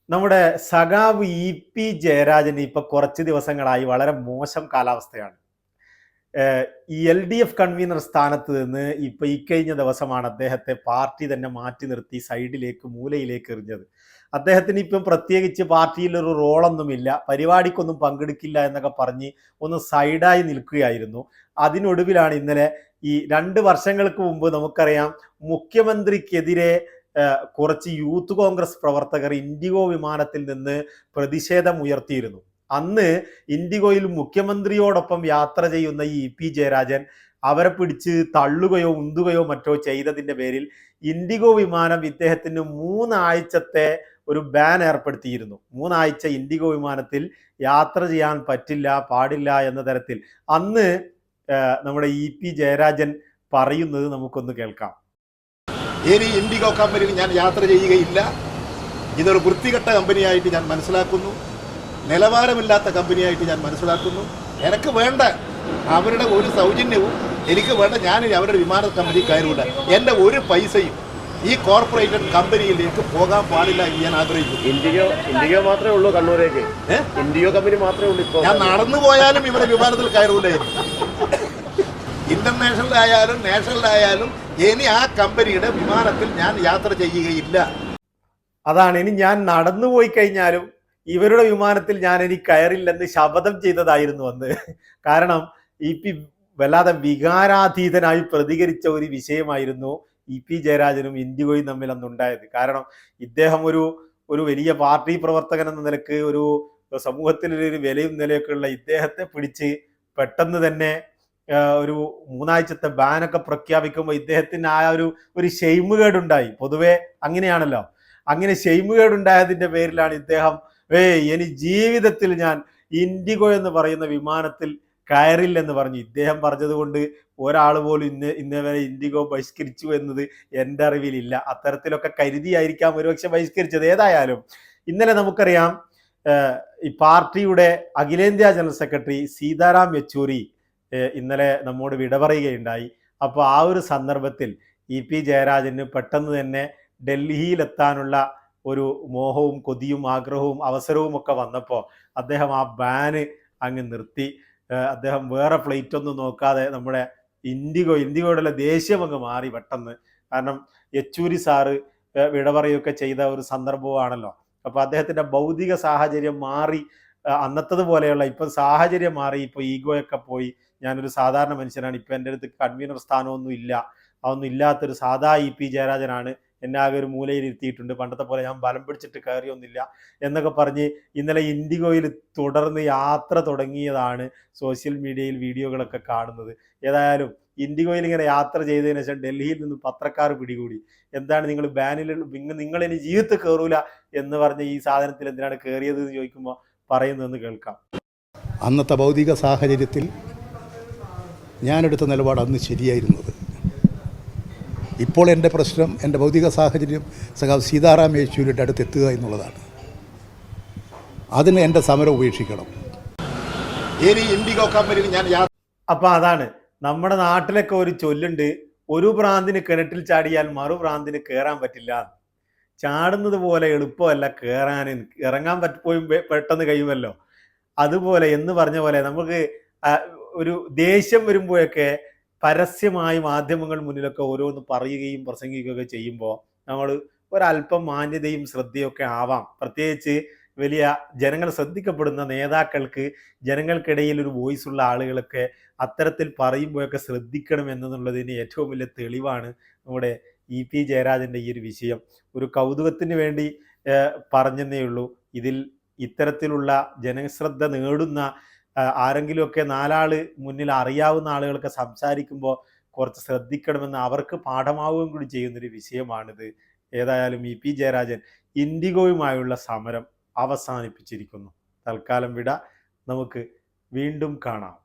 നമ്മുടെ സഖാവ് ഇ.പി. ജയരാജന് ഇപ്പൊ കുറച്ച് ദിവസങ്ങളായി വളരെ മോശം കാലാവസ്ഥയാണ്. ഈ എൽ.ഡി.എഫ് കൺവീനർ സ്ഥാനത്ത് നിന്ന് ഇപ്പൊ ഇക്കഴിഞ്ഞ ദിവസമാണ് അദ്ദേഹത്തെ പാർട്ടി തന്നെ മാറ്റി നിർത്തി സൈഡിലേക്ക് മൂലയിലേക്ക് എറിഞ്ഞത്. അദ്ദേഹത്തിന് ഇപ്പം പ്രത്യേകിച്ച് പാർട്ടിയിൽ ഒരു റോളൊന്നുമില്ല, പരിപാടിക്കൊന്നും പങ്കെടുക്കില്ല എന്നൊക്കെ പറഞ്ഞ് ഒന്ന് സൈഡായി നിൽക്കുകയായിരുന്നു. അതിനൊടുവിലാണ് ഇന്നലെ ഈ 2 വർഷങ്ങൾക്ക് മുമ്പ് നമുക്കറിയാം മുഖ്യമന്ത്രിക്കെതിരെ കുറച്ച് യൂത്ത് കോൺഗ്രസ് പ്രവർത്തകർ ഇൻഡിഗോ വിമാനത്തിൽ നിന്ന് പ്രതിഷേധം ഉയർത്തിയിരുന്നു. അന്ന് ഇൻഡിഗോയിൽ മുഖ്യമന്ത്രിയോടൊപ്പം യാത്ര ചെയ്യുന്ന ഈ ഇ.പി. ജയരാജൻ അവരെ പിടിച്ച് തള്ളുകയോ ഉന്തുകയോ മറ്റോ ചെയ്തതിന്റെ പേരിൽ ഇൻഡിഗോ വിമാനം ഇദ്ദേഹത്തിന് 3 ആഴ്ചത്തെ ഒരു ബാൻ ഏർപ്പെടുത്തിയിരുന്നു. 3 ആഴ്ച ഇൻഡിഗോ വിമാനത്തിൽ യാത്ര ചെയ്യാൻ പാടില്ല എന്ന തരത്തിൽ അന്ന് നമ്മുടെ ഇ.പി. ജയരാജൻ പറയുന്നത് നമുക്കൊന്ന് കേൾക്കാം. ഇനി ഇൻഡിഗോ കമ്പനിയിൽ ഞാൻ യാത്ര ചെയ്യുകയില്ല. ഇതൊരു വൃത്തികെട്ട കമ്പനിയായിട്ട് ഞാൻ മനസ്സിലാക്കുന്നു. നിലവാരമില്ലാത്ത കമ്പനിയായിട്ട് ഞാൻ മനസ്സിലാക്കുന്നു. എനിക്ക് വേണ്ട അവരുടെ ഒരു സൗജന്യവും എനിക്ക് വേണ്ട. ഞാൻ അവരുടെ വിമാന കമ്പനി കയറില്ല. എൻ്റെ ഒരു പൈസയും ഈ കോർപ്പറേറ്റഡ് കമ്പനിയിലേക്ക് പോകാൻ പാടില്ല എന്ന് ഞാൻ ആഗ്രഹിക്കുന്നു. ഇൻഡിഗോ മാത്രമേ ഉള്ളൂ കണ്ണൂരേക്ക്. ഇൻഡിഗോ കമ്പനി മാത്രമേ ഉള്ളൂ. ഇപ്പോൾ ഞാൻ നടന്നു പോയാലും ഇവരുടെ വിമാനത്തിൽ കയറൂലേ. ഇന്റർനാഷണലായാലും നാഷണലായാലും ഇനി ആ കമ്പനിയുടെ വിമാനത്തിൽ ഞാൻ യാത്ര ചെയ്യുകയില്ല. അതാണ്, ഇനി ഞാൻ നടന്നു പോയി കഴിഞ്ഞാലും ഇവരുടെ വിമാനത്തിൽ ഞാൻ ഇനി കയറില്ലെന്ന് ശപഥം ചെയ്തതായിരുന്നു അന്ന്. കാരണം ഇ.പി. വല്ലാതെ വികാരാധീതനായി പ്രതികരിച്ച ഒരു വിഷയമായിരുന്നു ഇ.പി. ജയരാജനും ഇൻഡിഗോയും തമ്മിൽ അന്നുണ്ടായത്. കാരണം ഇദ്ദേഹം ഒരു വലിയ പാർട്ടി പ്രവർത്തകൻ എന്ന നിലക്ക് ഒരു സമൂഹത്തിലൊരു വിലയും നിലയൊക്കെ ഉള്ള ഇദ്ദേഹത്തെ പിടിച്ച് പെട്ടെന്ന് തന്നെ ഒരു 3 ആഴ്ചത്തെ ബാനൊക്കെ പ്രഖ്യാപിക്കുമ്പോൾ ഇദ്ദേഹത്തിന് ആ ഒരു ഷെയിമുകേടുണ്ടായി. പൊതുവെ അങ്ങനെയാണല്ലോ. അങ്ങനെ ഷെയിമുകേടുണ്ടായതിന്റെ പേരിലാണ് ഇദ്ദേഹം ഇനി ജീവിതത്തിൽ ഞാൻ ഇൻഡിഗോ എന്ന് പറയുന്ന വിമാനത്തിൽ കയറില്ലെന്ന് പറഞ്ഞു. ഇദ്ദേഹം പറഞ്ഞത് കൊണ്ട് ഒരാൾ പോലും ഇന്നേ വരെ ഇൻഡിഗോ ബഹിഷ്കരിച്ചു എന്നത് എൻ്റെ അറിവിലില്ല. അത്തരത്തിലൊക്കെ കരുതിയായിരിക്കാം ഒരുപക്ഷെ ബഹിഷ്കരിച്ചത്. ഏതായാലും ഇന്നലെ നമുക്കറിയാം ഈ പാർട്ടിയുടെ അഖിലേന്ത്യാ ജനറൽ സെക്രട്ടറി സീതാറാം യെച്ചൂരി ഇന്നലെ നമ്മോട് വിട പറയുകയുണ്ടായി. അപ്പോൾ ആ ഒരു സന്ദർഭത്തിൽ ഇ.പി. ജയരാജന് പെട്ടെന്ന് തന്നെ ഡൽഹിയിലെത്താനുള്ള ഒരു മോഹവും കൊതിയും ആഗ്രഹവും അവസരവും ഒക്കെ വന്നപ്പോൾ അദ്ദേഹം ആ ബാന് അങ്ങ് നിർത്തി. അദ്ദേഹം വേറെ ഫ്ലൈറ്റ് ഒന്നും നോക്കാതെ നമ്മുടെ ഇൻഡിഗോയുടെ ദേഷ്യം അങ്ങ് മാറി പെട്ടെന്ന്. കാരണം യെച്ചൂരി സാറ് വിട പറയുകയൊക്കെ ചെയ്ത ഒരു സംദർഭമാണല്ലോ. അപ്പോൾ അദ്ദേഹത്തിൻ്റെ ഭൗതിക സാഹചര്യം മാറി. അന്നത്തത് പോലെയുള്ള ഇപ്പം സാഹചര്യം മാറി. ഇപ്പോൾ ഈഗോയൊക്കെ പോയി. ഞാനൊരു സാധാരണ മനുഷ്യനാണ്, ഇപ്പം എൻ്റെ അടുത്ത് കൺവീനർ സ്ഥാനമൊന്നും ഇല്ല, അതൊന്നും ഇല്ലാത്തൊരു സാധാ ഇ.പി. ജയരാജനാണ്, എന്നെ ആകെ ഒരു മൂലയിൽ ഇരുത്തിയിട്ടുണ്ട്, പണ്ടത്തെ പോലെ ഞാൻ ബലം പിടിച്ചിട്ട് കയറിയൊന്നുമില്ല എന്നൊക്കെ പറഞ്ഞ് ഇന്നലെ ഇൻഡിഗോയിൽ തുടർന്ന് യാത്ര തുടങ്ങിയതാണ് സോഷ്യൽ മീഡിയയിൽ വീഡിയോകളൊക്കെ കാണുന്നത്. ഏതായാലും ഇൻഡിഗോയിൽ ഇങ്ങനെ യാത്ര ചെയ്തതിനു ശേഷം ഡൽഹിയിൽ നിന്ന് പത്രക്കാർ പിടികൂടി. എന്താണ് നിങ്ങൾ ബാനിൽ നിങ്ങൾ ഇനി ജീവിതത്തിൽ കയറൂല എന്ന് പറഞ്ഞ ഈ സാധനത്തിൽ എന്തിനാണ് കയറിയത് എന്ന് ചോദിക്കുമ്പോൾ പറയുന്നതെന്ന് കേൾക്കാം. അന്നത്തെ ഭൗതിക സാഹചര്യത്തിൽ ഞാനെടുത്ത നിലപാട് അന്ന് ശരിയായിരുന്നത്. ഇപ്പോൾ എൻ്റെ പ്രശ്നം, എൻ്റെ ഭൗതിക സാഹചര്യം സഖാവ് സീതാറാം യെച്ചൂരിയുടെ അടുത്ത് എത്തുക എന്നുള്ളതാണ്. അതിന് എൻ്റെ സമരം ഉപേക്ഷിക്കണം. ഇനി ഇൻഡിഗോ കമ്പനിയിൽ ഞാൻ അപ്പം അതാണ്, നമ്മുടെ നാട്ടിലൊക്കെ ഒരു ചൊല്ലുണ്ട്, ഒരു ഭ്രാന്തിന് കിണറ്റിൽ ചാടിയാൽ മറു ഭ്രാന്തിന് കയറാൻ പറ്റില്ല. ചാടുന്നത് പോലെ എളുപ്പമല്ല കയറാൻ, ഇറങ്ങാൻ പോയി പെട്ടെന്ന് കഴിയുമല്ലോ. അതുപോലെ എന്ന് പറഞ്ഞ പോലെ നമുക്ക് ഒരു ദേഷ്യം വരുമ്പോഴൊക്കെ പരസ്യമായി മാധ്യമങ്ങൾ മുന്നിലൊക്കെ ഓരോന്ന് പറയുകയും പ്രസംഗിക്കുകയൊക്കെ ചെയ്യുമ്പോൾ നമ്മൾ ഒരല്പം മാന്യതയും ശ്രദ്ധയൊക്കെ ആവാം. പ്രത്യേകിച്ച് വലിയ ജനങ്ങൾ ശ്രദ്ധിക്കപ്പെടുന്ന നേതാക്കൾക്ക്, ജനങ്ങൾക്കിടയിൽ ഒരു വോയിസ് ഉള്ള ആളുകളൊക്കെ അത്തരത്തിൽ പറയുമ്പോഴൊക്കെ ശ്രദ്ധിക്കണം എന്നുള്ളതിന് ഏറ്റവും വലിയ തെളിവാണ് നമ്മുടെ ഇ.പി. ജയരാജൻ്റെ ഈ ഒരു വിഷയം. ഒരു കൗതുകത്തിന് വേണ്ടി പറഞ്ഞെന്നേ ഉള്ളൂ. ഇതിൽ ഇത്തരത്തിലുള്ള ജനശ്രദ്ധ നേടുന്ന ആരെങ്കിലുമൊക്കെ 4 ആള് മുന്നിൽ അറിയാവുന്ന ആളുകളൊക്കെ സംസാരിക്കുമ്പോൾ കുറച്ച് ശ്രദ്ധിക്കണമെന്ന് അവർക്ക് പാഠമാവുകയും കൂടി ചെയ്യുന്നൊരു വിഷയമാണിത്. ഏതായാലും ഇ.പി. ജയരാജൻ ഇൻഡിഗോയുമായുള്ള സമരം അവസാനിപ്പിച്ചിരിക്കുന്നു. തൽക്കാലം വിട. നമുക്ക് വീണ്ടും കാണാം.